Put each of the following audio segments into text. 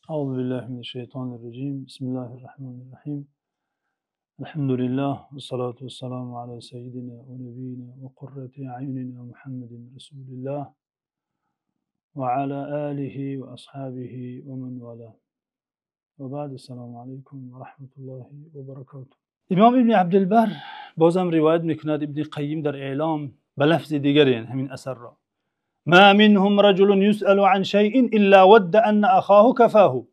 أعوذ بالله من الشيطان الرجيم بسم الله الرحمن الرحيم الحمد لله والصلاة والسلام على سيدنا ونبينا وقرة أعيننا محمد رسول الله وعلى آله وأصحابه ومن والاه وبعد السلام عليكم ورحمة الله وبركاته. امام ابن عبدالبر بازم روایت میکند ابن قیم در اعلام به لفظ دیگری همین اثر را: ما منهم رجل يسأل عن شيء إلا ود أن أخاه كفاه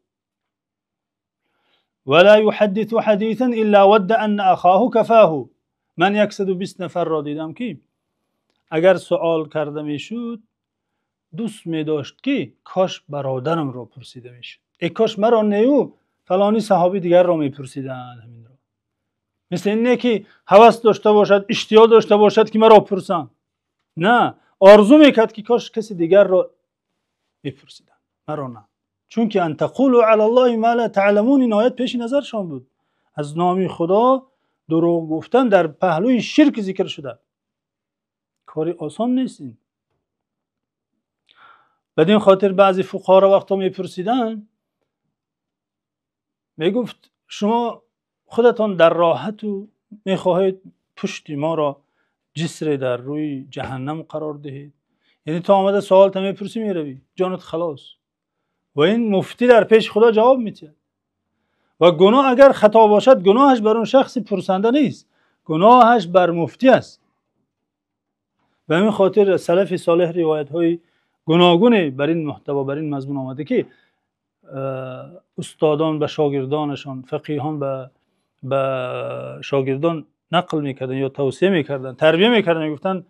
ولا يحدث حديثا إلا ود أن أخاه كفاه. من 120 نفر را دیدم که اگر سوال کرده میشد دوست می داشت که کاش برادرم را پرسیده میشد، ای کاش مرا نیو فلانی صحابی دیگر را میپرسیدن همین را. مثل اینه که هوس داشته باشد، اشتیاق داشته باشد که مرا پرسن، نه، آرزو میکرد که کاش کسی دیگر را بپرسیدن، مرا نه. چون که ان تقولوا علی الله ما لا تعلمون، این آیت پیش نظرشان بود. از نام خدا دروغ گفتن در پهلوی شرک ذکر شده، کاری آسان نیست این. بدین خاطر بعضی فقها را وقتا میپرسیدن، میگفت شما خودتان در راحت و میخواهید پشت ما را جسر در روی جهنم قرار دهید، یعنی تا آمده سوال تا میپرسی میروی جانت خلاص. و این مفتی در پیش خدا جواب میده. و گناه اگر خطا باشد گناهش بر اون شخص پرسنده نیست، گناهش بر مفتی است. به همین خاطر سلف صالح روایت های گوناگون بر این محتوا بر این مضمون آمده که استادان به شاگردانشان، فقیهان به شاگردان نقل میکردن یا توصیه میکردن، تربیه میکردن، میگفتن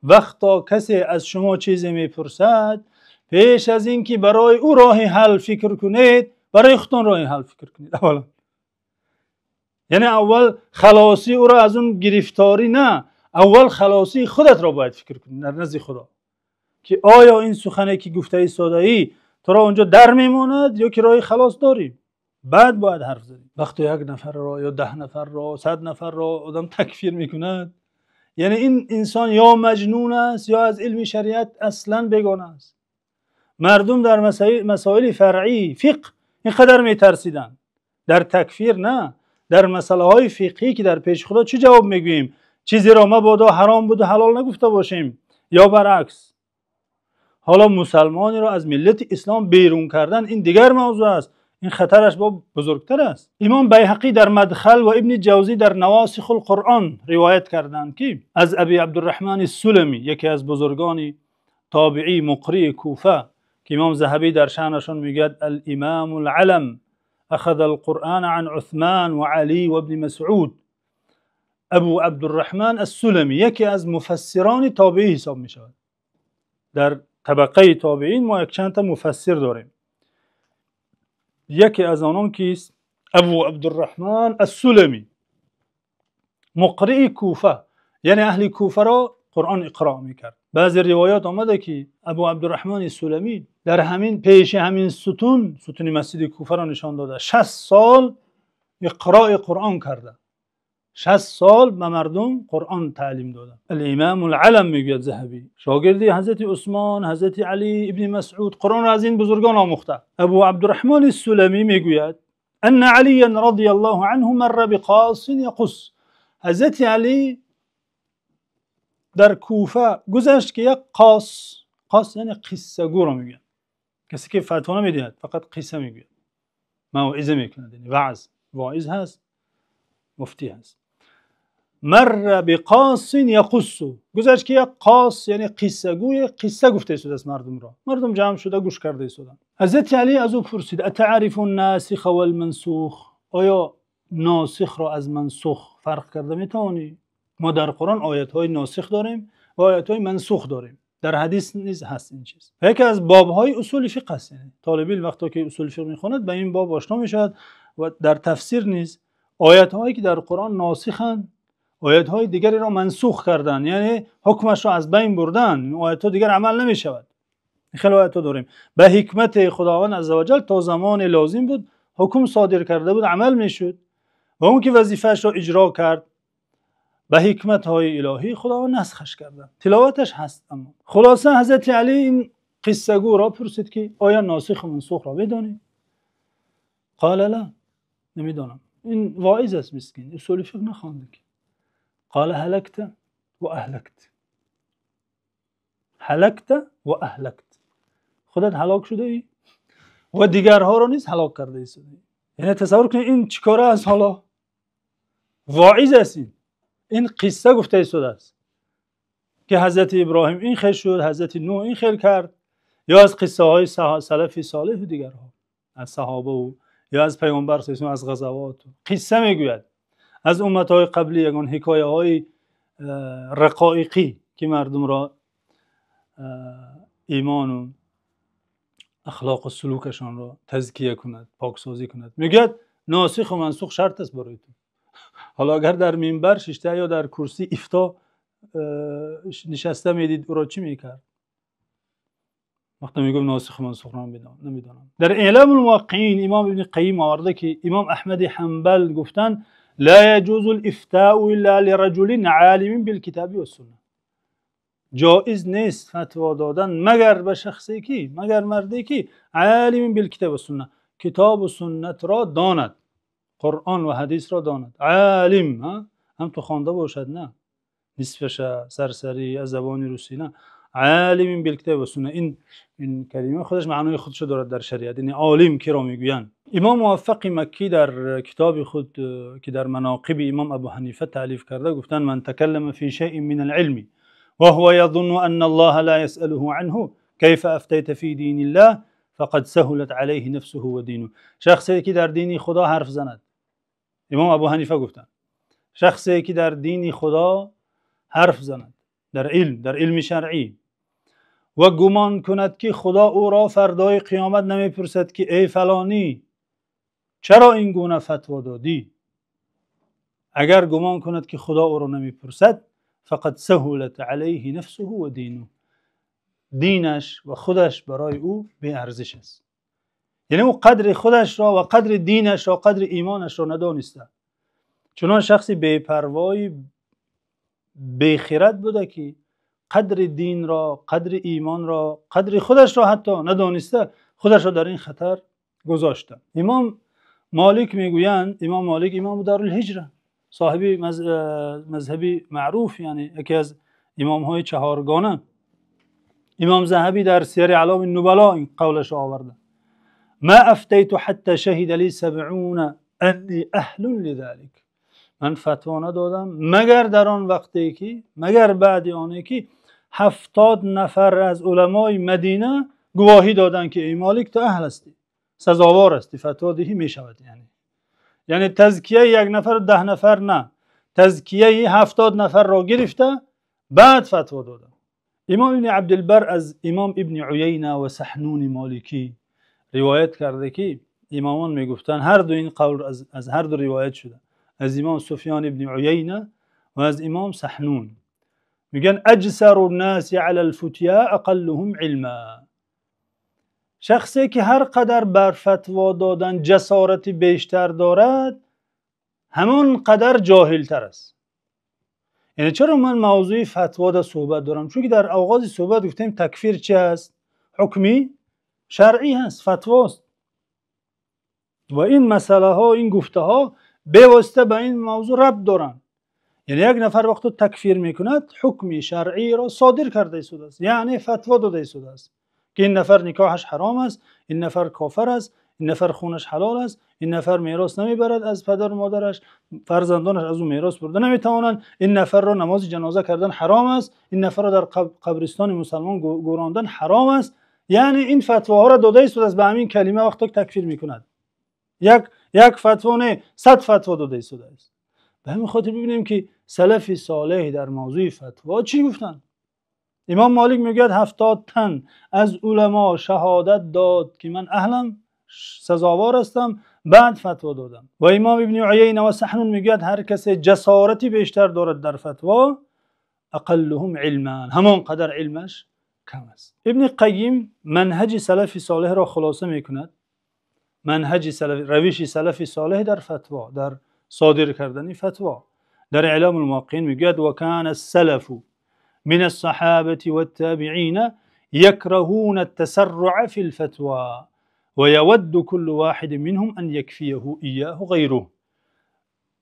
وقتا کسی از شما چیزی میپرسد پیش از اینکه برای او راه حل فکر کنید برای خودتان راه حل فکر کنید اولا. یعنی اول خلاصی او را از اون گرفتاری نه، اول خلاصی خودت را باید فکر کنید در نزد خدا که آیا این سخنی که گفته ای ساده‌ای تو را اونجا در میماند یا که راه خلاص داری، بعد باید حرف زنی. وقتی یک نفر را یا 10 نفر را 100 نفر را آدم تکفیر میکند، یعنی این انسان یا مجنون است یا از علم شریعت اصلا بیگانه است. مردم در مسائل فرعی فقه اینقدر میترسیدن، در تکفیر نه، در مسئله های فقهی که در پیش خدا چه جواب میگوییم؟ چیزی را مبادا حرام بود و حلال نگفته باشیم یا برعکس. حالا مسلمانی را از ملت اسلام بیرون کردن این دیگر موضوع است، این خطرش با بزرگتر است. امام بیهقی در مدخل و ابن جوزی در نواسخ القرآن روایت کردند که از ابی عبدالرحمن السلمی، یکی از بزرگان تابعی مقری کوفه که امام ذهبی در شأنشان میگوید الامام العلم اخذ القرآن عن عثمان و علی و ابن مسعود، ابو عبدالرحمن السلمی یکی از مفسران تابعی حساب می شود. در طبقه تابعین ما یک چند تا مفسر داریم، یکی از آنان کیست؟ ابو عبدالرحمن السلمی، مقری کوفه، یعنی اهل کوفه را قرآن اقرا میکرد. بعضی روایات آمده که ابو عبدالرحمن السلمی در همین پیش همین ستون مسجد کوفه را نشان داده، 60 سال اقراء قرآن کرده، 60 سال به مردم قرآن تعلیم داده. الامام العلم میگوید ذهبی، شاگردی حضرت عثمان، حضرت علی، ابن مسعود، قرآن را از این بزرگان آموخته. ابو عبدالرحمن السلمی میگوید ان علی رضی الله عنه مر بقاص یقص، حضرت علی در کوفه گذشت که یک قاص یعنی قصه گو را میگن، کسی که فتوا نمیدهد فقط قصه میگوید، موعظه میکند، یعنی واعظ هست، مفتی هست. مر بقاص یقص، گذشت که یک قاص یعنی قصه گوی، قصه گفته شده است مردم را، مردم جمع شده گوش کرده شدند. حضرت علی از او پرسید اتعرف الناسخ والمنسوخ، آیا ناسخ را از منسوخ فرق کرده میتوانی؟ ما در قرآن آیت های ناسخ داریم و آیت های منسوخ داریم، در حدیث نیز هست این چیز. یکی از باب های اصول فقه است، یعنی طالب علم وقتی که اصول فقه میخواند به این باب آشنا میشود. و در تفسیر نیز آیت هایی که در قرآن ناسخند آیت های دیگری را منسوخ کردن، یعنی حکمش را از بین بردن، آیت ها دیگر عمل نمی شود. خیلی آیت ها داریم به حکمت خداوند عزوجل تا زمان لازم بود حکم صادر کرده بود، عمل می شد و اون که وظیفه‌اش را اجرا کرد به حکمت های الهی خداوند نسخش کرده، تلاوتش هست. اما خلاصه حضرت علی این قصه گو را پرسید که آیا ناسخ و منسوخ را بدانی؟ قال لا، نمیدونم. این واعظ است مسکین، اصول فقه نخوانده که. قال هلکت و اهلکت. هلکت و اهلکت، خودت هلاک شده ای و دیگرها رو نیز هلاک کرده ای. یعنی تصور کنید این چیکاره است. حالا واعظ است. این قصه گفته شده است که حضرت ابراهیم این خیل شد، حضرت نوح این خیل کرد، یا از قصه های سلف صالح و دیگرها، از صحابه و یا از پیامبر صلی الله علیه و از غزوات قصه میگوید. از امت های قبلی یگان حکایه های رقائقی که مردم را ایمان و اخلاق و سلوکشان را تزکیه کند، پاکسازی کند. میگه ناسخ و منسوخ شرط است برای تو. حالا اگر در منبر شیشته یا در کرسی افتا نشسته میدید او را چی میکرد؟ وقتی میگم ناسخ و منسوخ نمیدونم. در اعلام الموقعین امام ابن قیم آورده که امام احمد حنبل گفتن لا يجوز الافتاء الا لرجل عالم بالکتاب و السنه. جایز نیست فتوا دادن مگر به شخصی کی، مگر مردی کی عالم بالکتاب و سنت، کتاب و سنت را داند، قرآن و حدیث را داند. عالم هم تو خوانده باشد، نه نصفش سرسری از زبان روسی، نه، عالم بالکتاب و سنت. این کلمه خودش معنای خودشو دارد در شریعت. یعنی عالم کی را میگویند. امام موفق مکی در کتاب خود که در مناقب امام ابو حنیفه تالیف کرده گفتن من تکلم فی شیء من العلم وهو يظن ان الله لا يسأله عنه كيف افتيت في دين الله فقد سهلت عليه نفسه و دینه. شخصی که در دین خدا حرف زند، امام ابو حنیفه گفتن شخصی که در دین خدا حرف زند، در علم شرعی، و گمان کند که خدا او را فردای قیامت نمیپرسد که ای فلانی چرا این گونه فتوا دادی، اگر گمان کند که خدا او را نمیپرسد فقط سهولت علیه نفسه و دینه، دینش و خودش برای او بی ارزش است. یعنی او قدر خودش را و قدر دینش را، قدر ایمانش را ندانسته. چنان شخصی بی پروای بی خرد بوده که قدر دین را، قدر ایمان را، قدر خودش را حتی ندانسته، خودش را در این خطر گذاشته. امام مالک میگویند، امام مالک امام دارالهجره، صاحب مذهبی معروف، یعنی یکی از امام های چهارگانه. امام ذهبی در سیر اعلام النبلا این قولش آورده ما افتیت حتی شهد لی 70 انی اهل لذلك. من فتوا ندادم مگر در آن وقتی که، مگر بعد آنی که 70 نفر از علمای مدینه گواهی دادن که ای مالک تو اهل هستی، سزاوار هستی، فتوا دهی می شود. یعنی تزکیه یک نفر 10 نفر نه، تزکیه 70 نفر را گرفته بعد فتوا دادن. امام ابن عبدالبر از امام ابن عیینه و سحنون مالکی روایت کرده که امامان میگفتن هر دو این قول از هر دو روایت شده، از امام سفیان ابن عیینه و از امام سحنون. میگن اجسر الناس علی الفتیا اقلهم علما. شخصی که هر قدر بر فتوا دادن جسارت بیشتر دارد همون قدر جاهل تر است. یعنی چرا من موضوع فتوا در صحبت دارم؟ چون که در آغاز صحبت گفتیم تکفیر چی هست؟ حکمی شرعی هست، فتواست. و این مسئله ها، این گفته ها به واسطه به این موضوع ربط دارن. یعنی یک نفر وقتی تکفیر میکند حکمی شرعی را صادر کرده شده است، یعنی فتوا داده شده است که این نفر نکاحش حرام است، این نفر کافر است، این نفر خونش حلال است، این نفر میراث نمیبرد از پدر و مادرش، فرزندانش از او میراث برده نمیتوانند، این نفر را نماز جنازه کردن حرام است، این نفر را در قبرستان مسلمان گوراندن حرام است. یعنی این فتواها را داده شده است به همین کلمه وقتی تکفیر میکند. یک فتوا نه، 100 فتوا داده شده است. به همین خاطر ببینیم که سلف صالح در موضوع فتوا چی گفتن. امام مالک میگه 70 تن از علما شهادت داد که من اهلم، سزاوار هستم، بعد فتوا دادم. و امام ابن عیینه و سحنون میگه هر کسی جسارتی بیشتر دارد در فتوا اقلهم علما، همون قدر علمش کم است. ابن قیم منهج سلف صالح را خلاصه میکند. منهج سلف، روش سلف صالح در فتوا، در صادر کردن فتوا. در اعلام الموقعین میگه و کان السلف من الصحابه والتابعین یکرهون التسرع فی الفتوا و یود كل واحد منهم ان یکفیه ایاه غیره.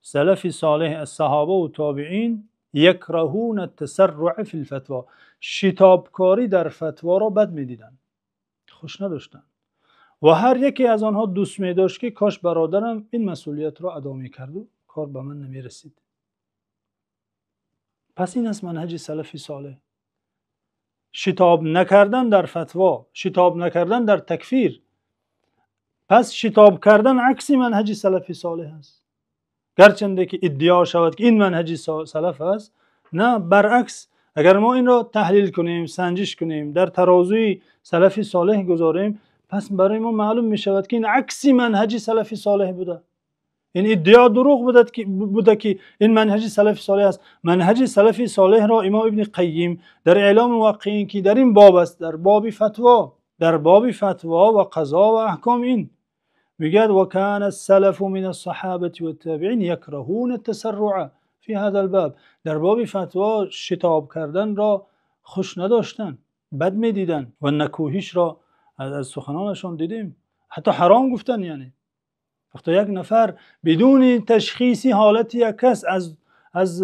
سلف صالح از صحابه و تابعین یکرهون التسرع فی الفتوا، شتابکاری در فتوا را بد میدیدن، خوش نداشتن و هر یکی از آنها دوست می داشت که کاش برادرم این مسئولیت را ادا می کرد و کار به من نمی رسید. پس این است منهج سلف صالح، شتاب نکردن در فتوا، شتاب نکردن در تکفیر. پس شتاب کردن عکس منهج سلف صالح است، گرچنده که ادعا شود که این منهج سلف است، نه، برعکس. اگر ما این را تحلیل کنیم، سنجش کنیم، در ترازوی سلف صالح گذاریم، پس برای ما معلوم می شود که این عکسی منهج سلف صالح بوده. این ادعا دروغ بوده که این منهج سلف صالح است. منهج سلف صالح را امام ابن قیم در اعلام موقعین که در این باب است، در باب فتوا و قضا و احکام، این میگد و کان السلف من الصحابه و التابعین یکرهون التسرع فی هذا الباب. در باب فتوا شتاب کردن را خوش نداشتن، بد میدیدن و نکوهیش را از سخنانشان دیدیم، حتی حرام گفتن. یعنی وقتی یک نفر بدون تشخیصی حالت یک کس از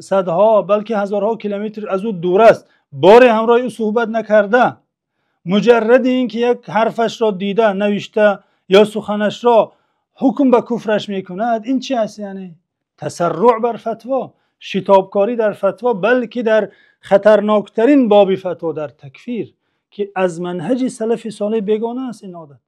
صدها بلکه هزارها کیلومتر از او دور است، بار همراه او صحبت نکرده، مجرد اینکه یک حرفش را دیده، نوشته یا سخنش را حکم به کفرش میکند، این چی است؟ یعنی تسرع بر فتوا، شتابکاری در فتوا، بلکه در خطرناکترین باب فتوا، در تکفیر، که از منهج سلف صالح بیگانه است این عادت.